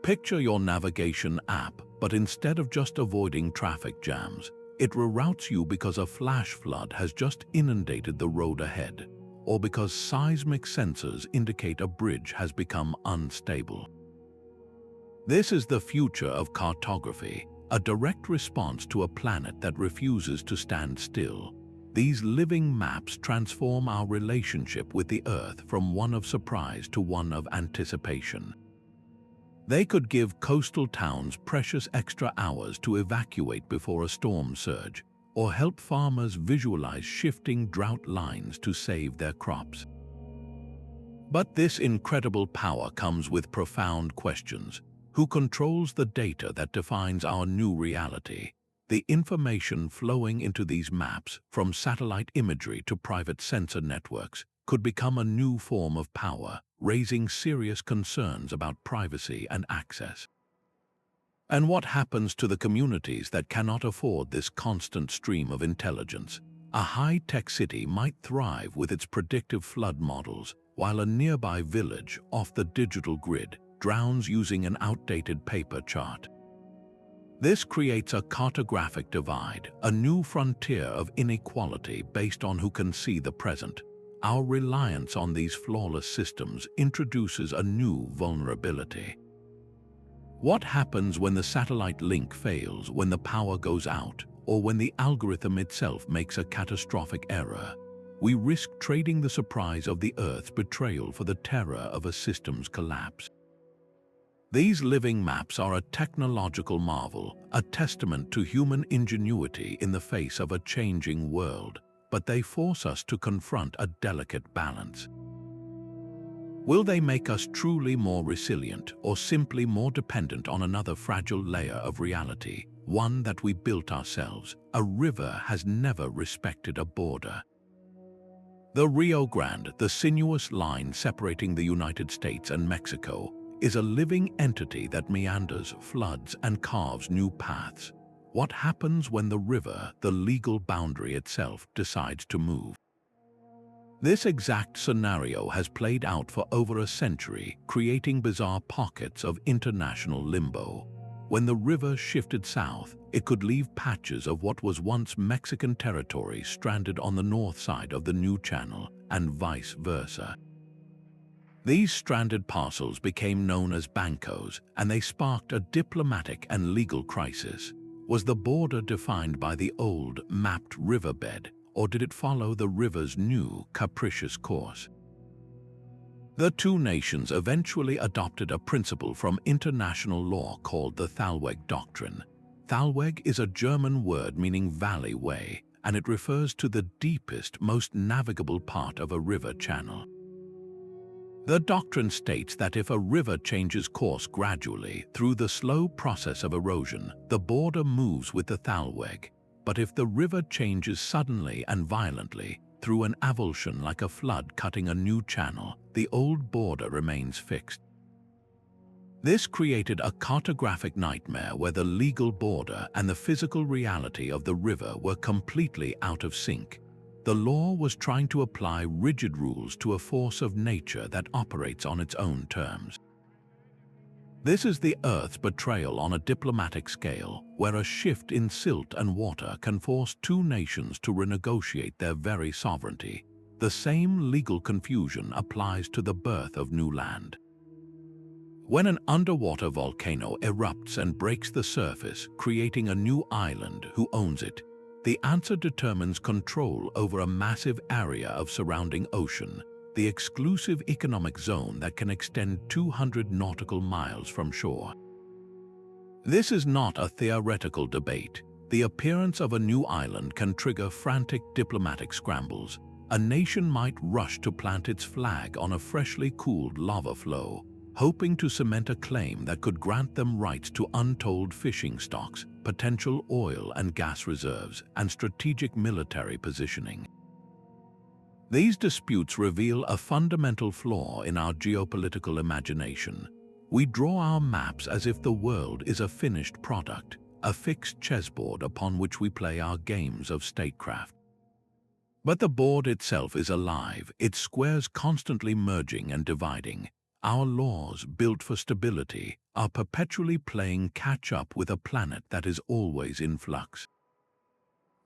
Picture your navigation app, but instead of just avoiding traffic jams, it reroutes you because a flash flood has just inundated the road ahead, or because seismic sensors indicate a bridge has become unstable. This is the future of cartography, a direct response to a planet that refuses to stand still. These living maps transform our relationship with the Earth from one of surprise to one of anticipation. They could give coastal towns precious extra hours to evacuate before a storm surge, or help farmers visualize shifting drought lines to save their crops. But this incredible power comes with profound questions. Who controls the data that defines our new reality? The information flowing into these maps, from satellite imagery to private sensor networks, could become a new form of power, raising serious concerns about privacy and access. And what happens to the communities that cannot afford this constant stream of intelligence? A high-tech city might thrive with its predictive flood models, while a nearby village off the digital grid drowns using an outdated paper chart. This creates a cartographic divide, a new frontier of inequality based on who can see the present. Our reliance on these flawless systems introduces a new vulnerability. What happens when the satellite link fails, when the power goes out, or when the algorithm itself makes a catastrophic error? We risk trading the surprise of the Earth's betrayal for the terror of a system's collapse. These living maps are a technological marvel, a testament to human ingenuity in the face of a changing world, but they force us to confront a delicate balance. Will they make us truly more resilient, or simply more dependent on another fragile layer of reality, one that we built ourselves? A river has never respected a border. The Rio Grande, the sinuous line separating the United States and Mexico, is a living entity that meanders, floods, and carves new paths. What happens when the river, the legal boundary itself, decides to move? This exact scenario has played out for over a century, creating bizarre pockets of international limbo. When the river shifted south, it could leave patches of what was once Mexican territory stranded on the north side of the new channel, and vice versa. These stranded parcels became known as bancos, and they sparked a diplomatic and legal crisis. Was the border defined by the old, mapped riverbed, or did it follow the river's new, capricious course? The two nations eventually adopted a principle from international law called the Thalweg Doctrine. Thalweg is a German word meaning valley way, and it refers to the deepest, most navigable part of a river channel. The doctrine states that if a river changes course gradually through the slow process of erosion, the border moves with the Thalweg. But if the river changes suddenly and violently, through an avulsion like a flood cutting a new channel, the old border remains fixed. This created a cartographic nightmare where the legal border and the physical reality of the river were completely out of sync. The law was trying to apply rigid rules to a force of nature that operates on its own terms. This is the Earth's betrayal on a diplomatic scale, where a shift in silt and water can force two nations to renegotiate their very sovereignty. The same legal confusion applies to the birth of new land. When an underwater volcano erupts and breaks the surface, creating a new island, who owns it? The answer determines control over a massive area of surrounding ocean, the exclusive economic zone that can extend 200 nautical miles from shore. This is not a theoretical debate. The appearance of a new island can trigger frantic diplomatic scrambles. A nation might rush to plant its flag on a freshly cooled lava flow, hoping to cement a claim that could grant them rights to untold fishing stocks, potential oil and gas reserves, and strategic military positioning. These disputes reveal a fundamental flaw in our geopolitical imagination. We draw our maps as if the world is a finished product, a fixed chessboard upon which we play our games of statecraft. But the board itself is alive, its squares constantly merging and dividing. Our laws, built for stability, are perpetually playing catch-up with a planet that is always in flux.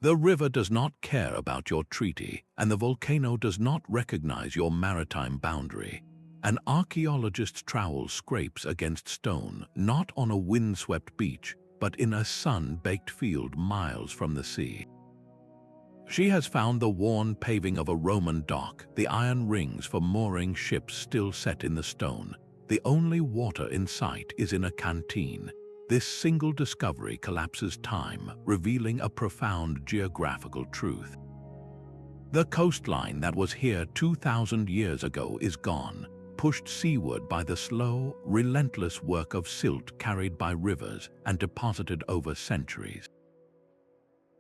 The river does not care about your treaty, and the volcano does not recognize your maritime boundary. An archaeologist's trowel scrapes against stone, not on a windswept beach, but in a sun-baked field miles from the sea. She has found the worn paving of a Roman dock, the iron rings for mooring ships still set in the stone. The only water in sight is in a canteen. This single discovery collapses time, revealing a profound geographical truth. The coastline that was here 2,000 years ago is gone, pushed seaward by the slow, relentless work of silt carried by rivers and deposited over centuries.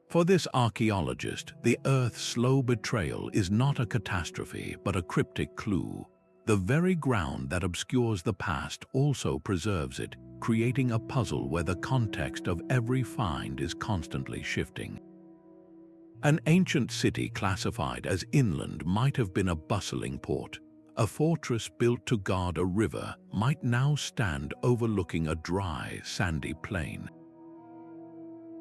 For this archaeologist, the Earth's slow betrayal is not a catastrophe but a cryptic clue. The very ground that obscures the past also preserves it, creating a puzzle where the context of every find is constantly shifting. An ancient city classified as inland might have been a bustling port. A fortress built to guard a river might now stand overlooking a dry, sandy plain.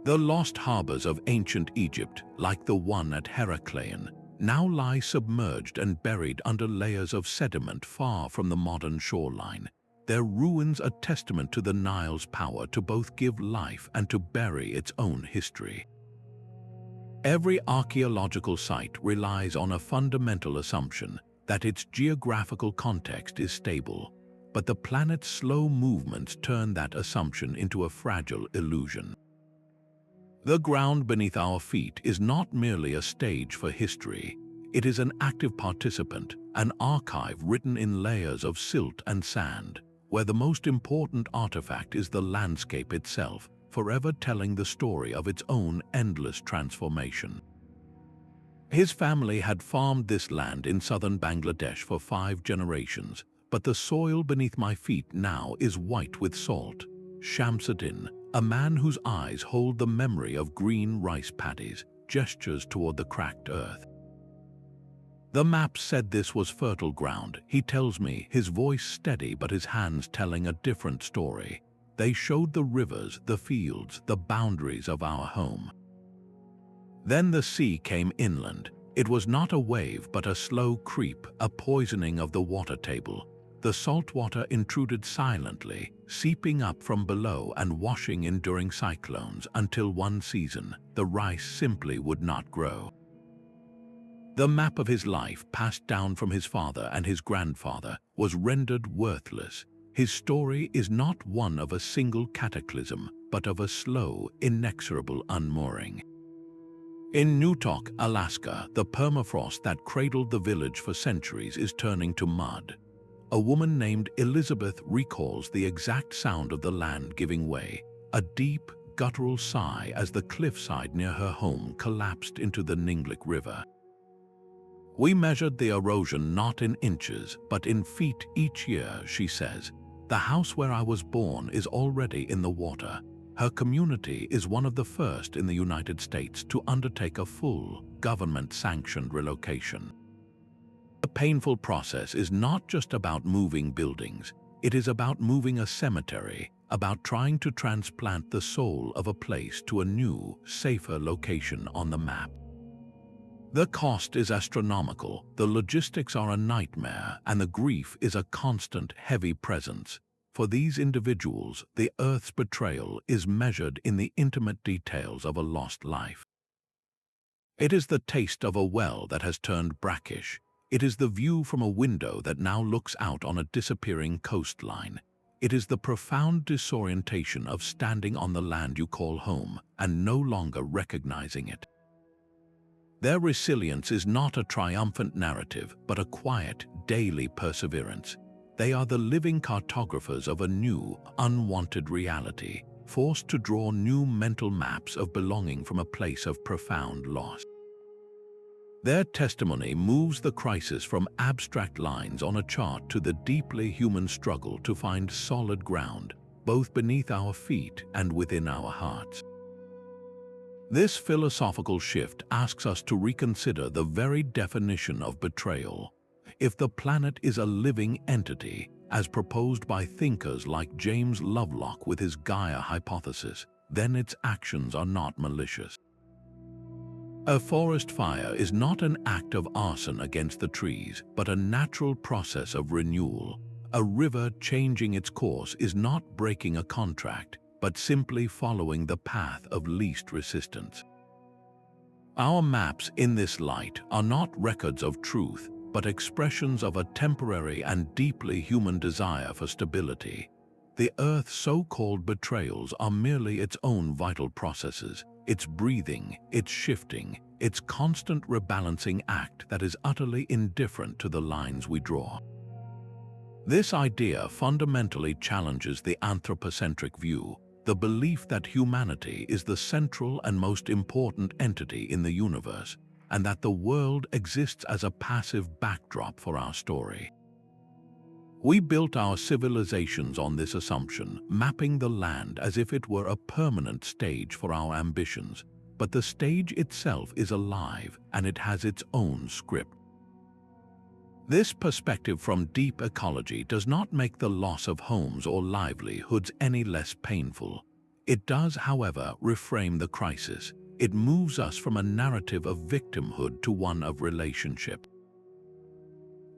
The lost harbors of ancient Egypt, like the one at Herakleion, now lie submerged and buried under layers of sediment far from the modern shoreline. Their ruins a testament to the Nile's power to both give life and to bury its own history. Every archaeological site relies on a fundamental assumption that its geographical context is stable, but the planet's slow movements turn that assumption into a fragile illusion. The ground beneath our feet is not merely a stage for history, it is an active participant, an archive written in layers of silt and sand, where the most important artifact is the landscape itself, forever telling the story of its own endless transformation. His family had farmed this land in southern Bangladesh for 5 generations, but the soil beneath my feet now is white with salt. Shamsuddin, a man whose eyes hold the memory of green rice paddies, gestures toward the cracked earth. The map said this was fertile ground, he tells me, his voice steady but his hands telling a different story. They showed the rivers, the fields, the boundaries of our home. Then the sea came inland. It was not a wave but a slow creep, a poisoning of the water table. The salt water intruded silently, seeping up from below and washing in during cyclones until one season, the rice simply would not grow. The map of his life, passed down from his father and his grandfather, was rendered worthless. His story is not one of a single cataclysm, but of a slow, inexorable unmooring. In Newtok, Alaska, the permafrost that cradled the village for centuries is turning to mud. A woman named Elizabeth recalls the exact sound of the land giving way, a deep, guttural sigh as the cliffside near her home collapsed into the Ninglik River. We measured the erosion not in inches, but in feet each year, she says. The house where I was born is already in the water. Her community is one of the first in the United States to undertake a full, government-sanctioned relocation. The painful process is not just about moving buildings. It is about moving a cemetery, about trying to transplant the soul of a place to a new, safer location on the map. The cost is astronomical, the logistics are a nightmare, and the grief is a constant, heavy presence. For these individuals, the Earth's betrayal is measured in the intimate details of a lost life. It is the taste of a well that has turned brackish. It is the view from a window that now looks out on a disappearing coastline. It is the profound disorientation of standing on the land you call home and no longer recognizing it. Their resilience is not a triumphant narrative, but a quiet, daily perseverance. They are the living cartographers of a new, unwanted reality, forced to draw new mental maps of belonging from a place of profound loss. Their testimony moves the crisis from abstract lines on a chart to the deeply human struggle to find solid ground, both beneath our feet and within our hearts. This philosophical shift asks us to reconsider the very definition of betrayal. If the planet is a living entity, as proposed by thinkers like James Lovelock with his Gaia hypothesis, then its actions are not malicious. A forest fire is not an act of arson against the trees, but a natural process of renewal. A river changing its course is not breaking a contract, but simply following the path of least resistance. Our maps in this light are not records of truth, but expressions of a temporary and deeply human desire for stability. The Earth's so-called betrayals are merely its own vital processes, its breathing, its shifting, its constant rebalancing act that is utterly indifferent to the lines we draw. This idea fundamentally challenges the anthropocentric view. the belief that humanity is the central and most important entity in the universe, and that the world exists as a passive backdrop for our story. We built our civilizations on this assumption, mapping the land as if it were a permanent stage for our ambitions, but the stage itself is alive and it has its own script. This perspective from deep ecology does not make the loss of homes or livelihoods any less painful. It does, however, reframe the crisis. It moves us from a narrative of victimhood to one of relationship.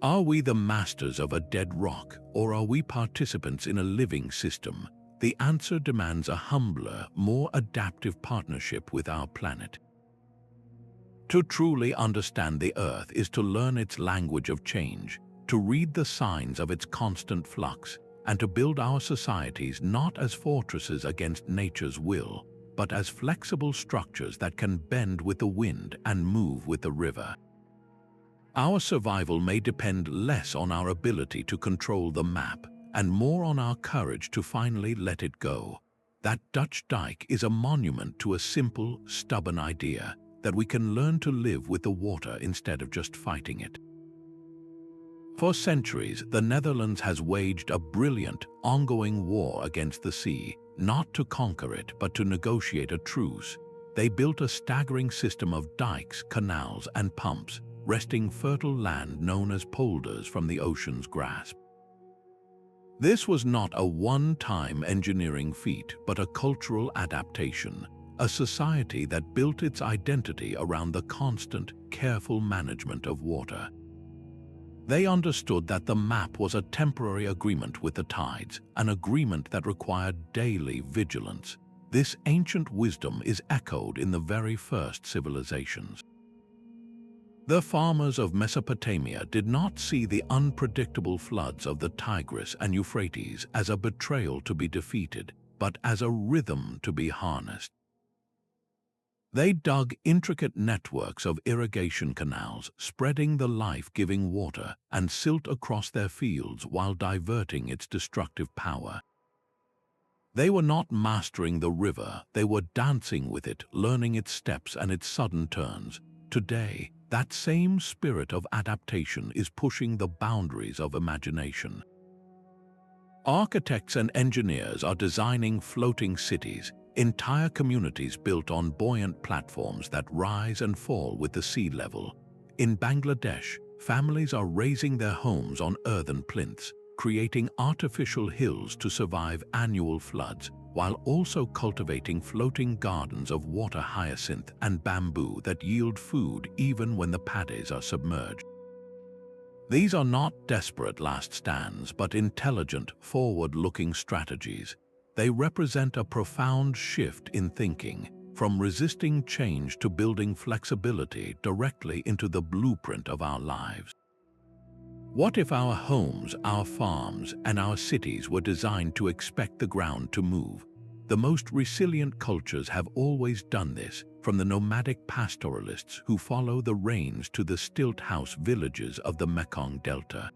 Are we the masters of a dead rock, or are we participants in a living system? The answer demands a humbler, more adaptive partnership with our planet. To truly understand the Earth is to learn its language of change, to read the signs of its constant flux, and to build our societies not as fortresses against nature's will, but as flexible structures that can bend with the wind and move with the river. Our survival may depend less on our ability to control the map and more on our courage to finally let it go. That Dutch dike is a monument to a simple, stubborn idea that we can learn to live with the water instead of just fighting it. For centuries, the Netherlands has waged a brilliant, ongoing war against the sea, not to conquer it, but to negotiate a truce. They built a staggering system of dikes, canals, and pumps, wresting fertile land known as polders from the ocean's grasp. This was not a one-time engineering feat, but a cultural adaptation, a society that built its identity around the constant, careful management of water. They understood that the map was a temporary agreement with the tides, an agreement that required daily vigilance. This ancient wisdom is echoed in the very first civilizations. The farmers of Mesopotamia did not see the unpredictable floods of the Tigris and Euphrates as a betrayal to be defeated, but as a rhythm to be harnessed. They dug intricate networks of irrigation canals, spreading the life-giving water and silt across their fields while diverting its destructive power. They were not mastering the river, they were dancing with it, learning its steps and its sudden turns. Today, that same spirit of adaptation is pushing the boundaries of imagination. Architects and engineers are designing floating cities, entire communities built on buoyant platforms that rise and fall with the sea level. In Bangladesh, families are raising their homes on earthen plinths, creating artificial hills to survive annual floods, while also cultivating floating gardens of water hyacinth and bamboo that yield food even when the paddies are submerged. These are not desperate last stands, but intelligent, forward-looking strategies. They represent a profound shift in thinking, from resisting change to building flexibility directly into the blueprint of our lives. What if our homes, our farms, and our cities were designed to expect the ground to move? The most resilient cultures have always done this, from the nomadic pastoralists who follow the rains to the stilt house villages of the Mekong Delta.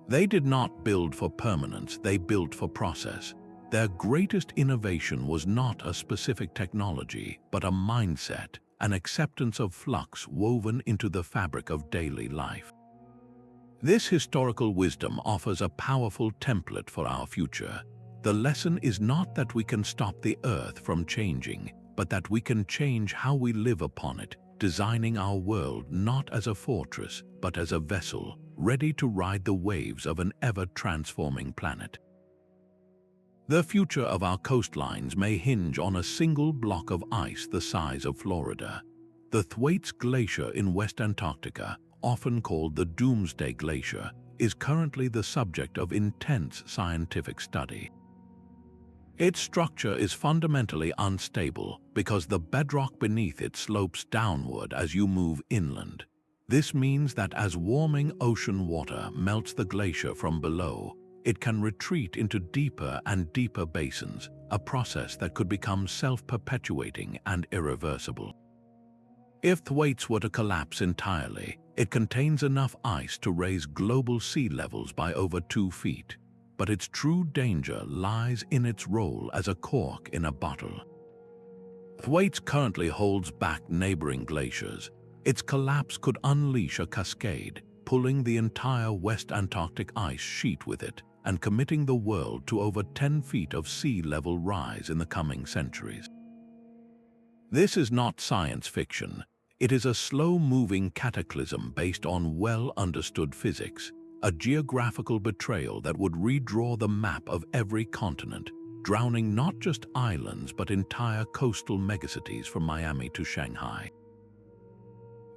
They did not build for permanence, they built for process. Their greatest innovation was not a specific technology, but a mindset, an acceptance of flux woven into the fabric of daily life. This historical wisdom offers a powerful template for our future. The lesson is not that we can stop the Earth from changing, but that we can change how we live upon it, designing our world not as a fortress, but as a vessel, ready to ride the waves of an ever-transforming planet. The future of our coastlines may hinge on a single block of ice the size of Florida. The Thwaites Glacier in West Antarctica, often called the Doomsday Glacier, is currently the subject of intense scientific study. Its structure is fundamentally unstable because the bedrock beneath it slopes downward as you move inland. This means that as warming ocean water melts the glacier from below, it can retreat into deeper and deeper basins, a process that could become self-perpetuating and irreversible. If Thwaites were to collapse entirely, it contains enough ice to raise global sea levels by over 2 feet. but its true danger lies in its role as a cork in a bottle. Thwaites currently holds back neighboring glaciers. Its collapse could unleash a cascade, pulling the entire West Antarctic ice sheet with it and committing the world to over 10 feet of sea level rise in the coming centuries. This is not science fiction. It is a slow-moving cataclysm based on well-understood physics, a geographical betrayal that would redraw the map of every continent, drowning not just islands but entire coastal megacities from Miami to Shanghai.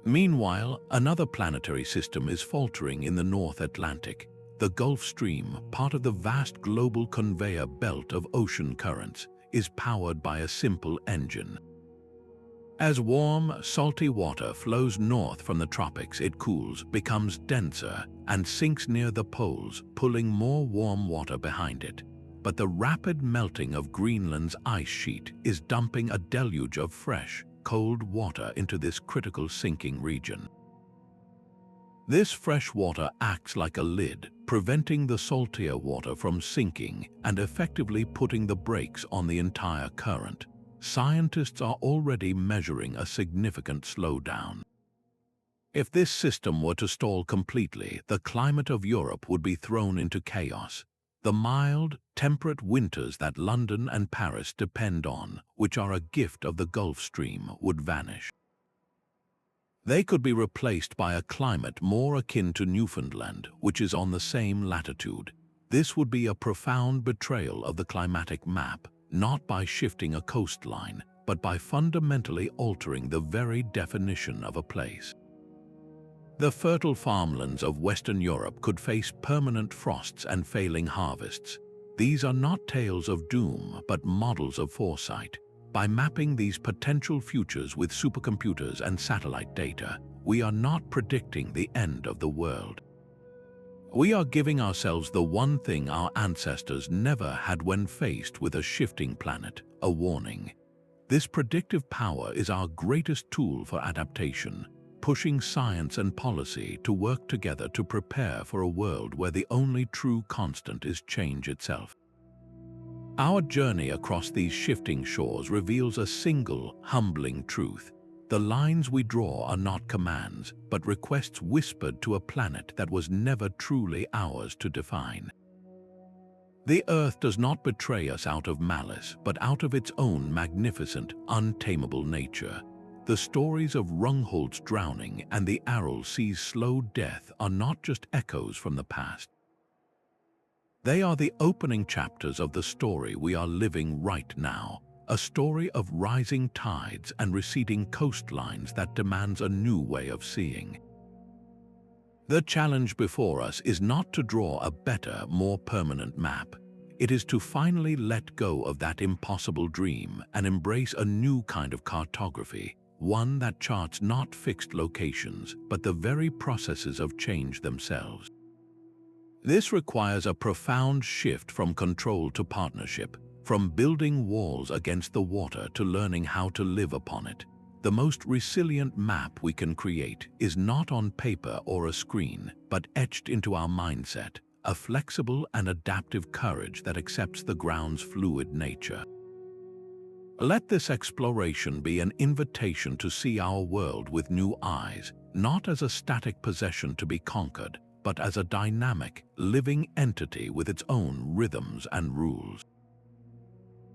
Meanwhile, another planetary system is faltering in the North Atlantic. The Gulf Stream, part of the vast global conveyor belt of ocean currents, is powered by a simple engine. As warm, salty water flows north from the tropics, it cools, becomes denser, and sinks near the poles, pulling more warm water behind it. But the rapid melting of Greenland's ice sheet is dumping a deluge of fresh, cold water into this critical sinking region. This fresh water acts like a lid, preventing the saltier water from sinking and effectively putting the brakes on the entire current. Scientists are already measuring a significant slowdown. If this system were to stall completely, the climate of Europe would be thrown into chaos. The mild, temperate winters that London and Paris depend on, which are a gift of the Gulf Stream, would vanish. They could be replaced by a climate more akin to Newfoundland, which is on the same latitude. This would be a profound betrayal of the climatic map, not by shifting a coastline, but by fundamentally altering the very definition of a place. The fertile farmlands of Western Europe could face permanent frosts and failing harvests. These are not tales of doom, but models of foresight. By mapping these potential futures with supercomputers and satellite data, we are not predicting the end of the world. We are giving ourselves the one thing our ancestors never had when faced with a shifting planet: a warning. This predictive power is our greatest tool for adaptation, pushing science and policy to work together to prepare for a world where the only true constant is change itself. Our journey across these shifting shores reveals a single, humbling truth. The lines we draw are not commands, but requests whispered to a planet that was never truly ours to define. The Earth does not betray us out of malice, but out of its own magnificent, untamable nature. The stories of Rungholt's drowning and the Aral Sea's slow death are not just echoes from the past. They are the opening chapters of the story we are living right now, a story of rising tides and receding coastlines that demands a new way of seeing. The challenge before us is not to draw a better, more permanent map. It is to finally let go of that impossible dream and embrace a new kind of cartography, one that charts not fixed locations, but the very processes of change themselves. This requires a profound shift from control to partnership, from building walls against the water to learning how to live upon it. The most resilient map we can create is not on paper or a screen, but etched into our mindset, a flexible and adaptive courage that accepts the ground's fluid nature. Let this exploration be an invitation to see our world with new eyes, not as a static possession to be conquered, but as a dynamic, living entity with its own rhythms and rules.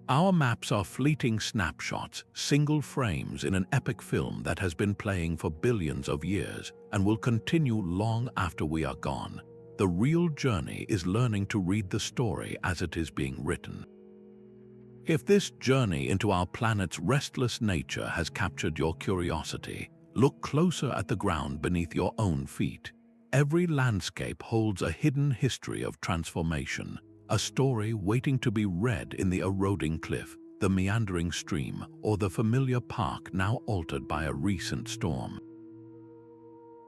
Our maps are fleeting snapshots, single frames in an epic film that has been playing for billions of years and will continue long after we are gone. The real journey is learning to read the story as it is being written. If this journey into our planet's restless nature has captured your curiosity, look closer at the ground beneath your own feet. Every landscape holds a hidden history of transformation, a story waiting to be read in the eroding cliff, the meandering stream, or the familiar park now altered by a recent storm.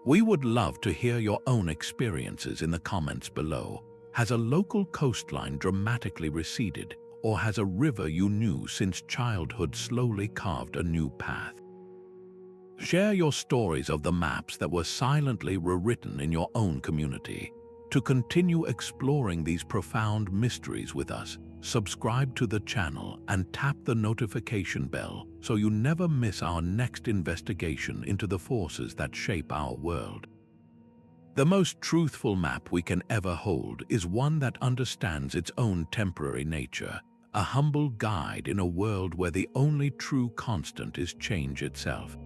We would love to hear your own experiences in the comments below. Has a local coastline dramatically receded, or has a river you knew since childhood slowly carved a new path? Share your stories of the maps that were silently rewritten in your own community. To continue exploring these profound mysteries with us, subscribe to the channel and tap the notification bell so you never miss our next investigation into the forces that shape our world. The most truthful map we can ever hold is one that understands its own temporary nature, a humble guide in a world where the only true constant is change itself.